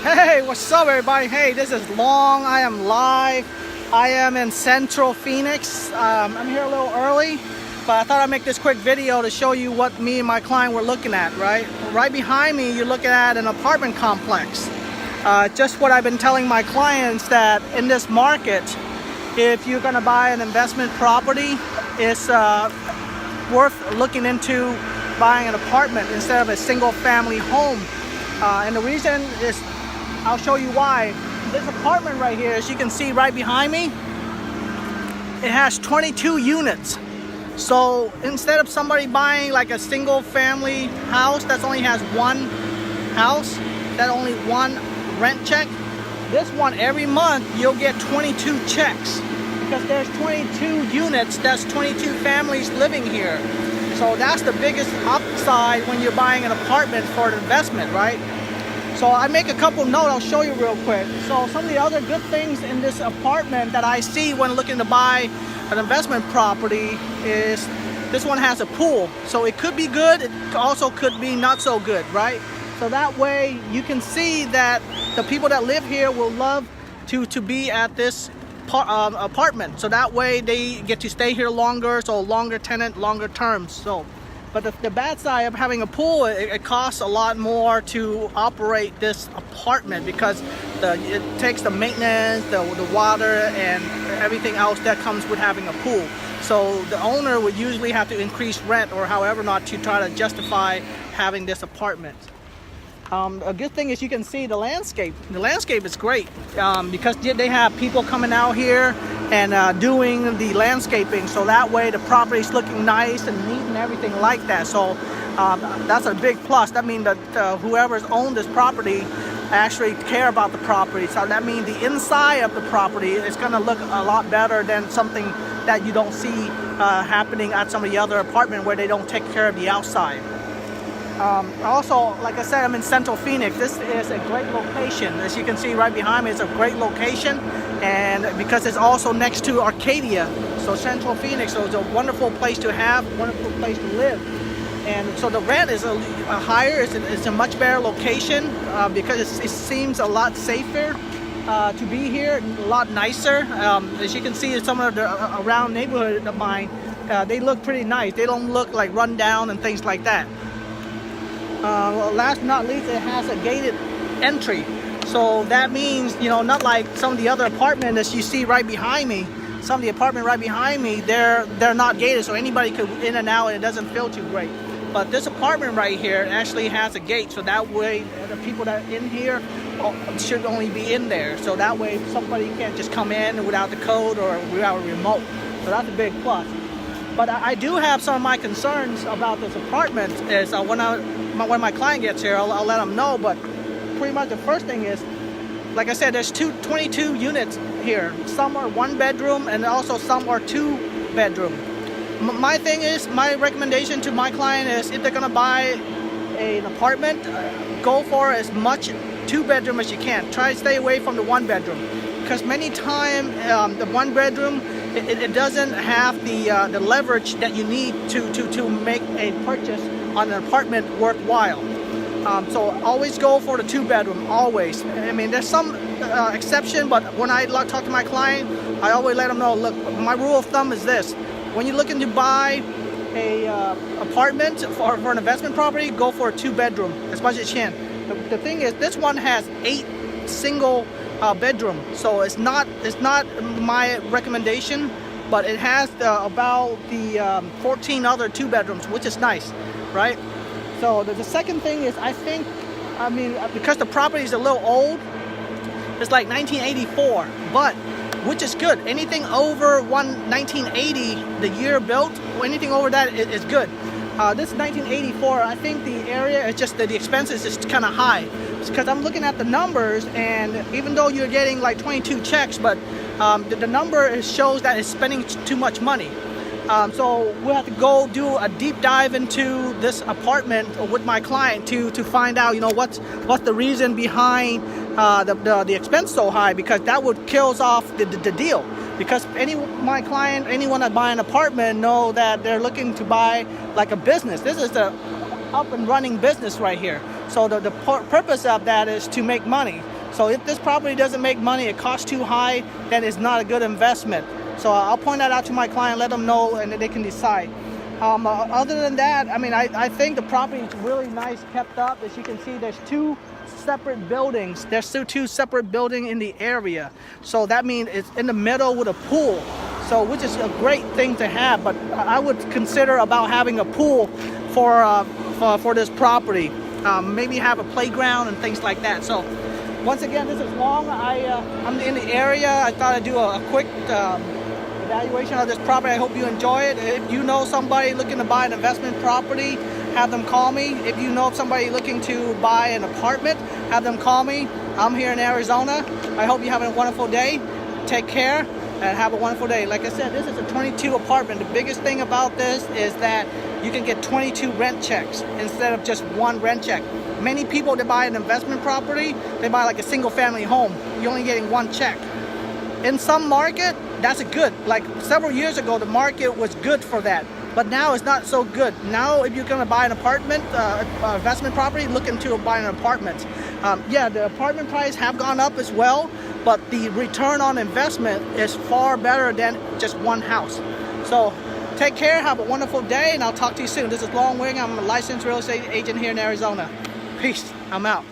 Hey, what's up everybody? Hey, this is Long. I am live. I am in Central Phoenix. I'm here a little early, but I thought I'd make this quick video to show you what me and my client were looking at, right? Right behind me, you're looking at an apartment complex. Just what I've been telling my clients, that in this market, if you're gonna buy an investment property, it's worth looking into buying an apartment instead of a single family home. And the reason is, I'll show you why. This apartment right here, as you can see right behind me, it has 22 units. So instead of somebody buying like a single family house that only has one house, that only one rent check, this one every month you'll get 22 checks, because there's 22 units, that's 22 families living here. So that's the biggest upside when you're buying an apartment for an investment, right? So I make a couple notes, I'll show you real quick. So some of the other good things in this apartment that I see when looking to buy an investment property is this one has a pool. So it could be good, it also could be not so good, right? So that way you can see that the people that live here will love to be at this apartment. So that way they get to stay here longer, so longer tenant, longer terms. So, but the bad side of having a pool, it costs a lot more to operate this apartment, because it takes the maintenance, the water, and everything else that comes with having a pool. So the owner would usually have to increase rent or however not to try to justify having this apartment. A good thing is you can see the landscape. The landscape is great because they have people coming out here and doing the landscaping, so that way the property is looking nice and neat and everything like that. So that's a big plus. That means that whoever's owned this property actually care about the property. So that means the inside of the property is going to look a lot better than something that you don't see happening at some of the other apartments where they don't take care of the outside. Also, like I said, I'm in Central Phoenix. This is a great location. As you can see right behind me, it's a great location, and because it's also next to Arcadia, so Central Phoenix, so it's a wonderful place to have, wonderful place to live. And so the rent is a higher, it's a much better location because it seems a lot safer to be here, a lot nicer. As you can see, some of the around neighborhood of mine, they look pretty nice. They don't look like run down and things like that. Last but not least, it has a gated entry. So that means, you know, not like some of the other apartments that you see right behind me. Some of the apartments right behind me, they're not gated, so anybody could in and out and it doesn't feel too great. But this apartment right here actually has a gate, so that way the people that are in here should only be in there. So that way somebody can't just come in without the code or without a remote. So that's a big plus. But I do have some of my concerns about this apartment. Is when my client gets here, I'll let them know. But pretty much the first thing is, like I said, there's 22 units here. Some are one bedroom and also some are two bedroom. My thing is, my recommendation to my client is, if they're gonna buy an apartment, go for as much two bedroom as you can. Try to stay away from the one bedroom, because many times the one bedroom, it doesn't have the leverage that you need to make a purchase on an apartment worthwhile. So always go for the two bedroom, always. I mean, there's some exception, but when I talk to my client, I always let them know, look, my rule of thumb is this: when you're looking to buy a apartment for an investment property, go for a two bedroom as much as you can. The thing is, this one has 8 single bedroom, so it's not my recommendation, but it has about the 14 other two bedrooms, which is nice, right? So the second thing is, I mean, because the property is a little old, it's like 1984, but which is good. Anything over 1980, the year built, or anything over that is good. This 1984, I think the area is just the expenses is kind of high, because I'm looking at the numbers, and even though you're getting like 22 checks, but the number shows that it's spending too much money. So we'll have to go do a deep dive into this apartment with my client to find out, you know, what's the reason behind the expense so high, because that would kills off the deal. Because my client, anyone that buy an apartment, know that they're looking to buy like a business. This is the up and running business right here. So the purpose of that is to make money. So if this property doesn't make money, it costs too high, then it's not a good investment. So I'll point that out to my client, let them know, and then they can decide. Other than that, I mean, I think the property is really nice, kept up. As you can see, there's two separate buildings. There's still two separate buildings in the area. So that means it's in the middle with a pool. So which is a great thing to have, but I would consider about having a pool for this property. Maybe have a playground and things like that. So once again, this is Long. I'm in the area. I thought I'd do a quick evaluation of this property. I hope you enjoy it. If you know somebody looking to buy an investment property, have them call me. If you know of somebody looking to buy an apartment, have them call me. I'm here in Arizona. I hope you're having a wonderful day. Take care and have a wonderful day. Like I said, this is a 22 apartment. The biggest thing about this is that you can get 22 rent checks instead of just one rent check. Many people that buy an investment property, they buy like a single family home. You're only getting one check. In some market, that's a good. Like several years ago, the market was good for that. But now it's not so good. Now, if you're gonna buy an apartment, investment property, look into buying an apartment. Yeah, the apartment price have gone up as well, but the return on investment is far better than just one house. So take care, have a wonderful day, and I'll talk to you soon. This is Long Wing. I'm a licensed real estate agent here in Arizona. Peace, I'm out.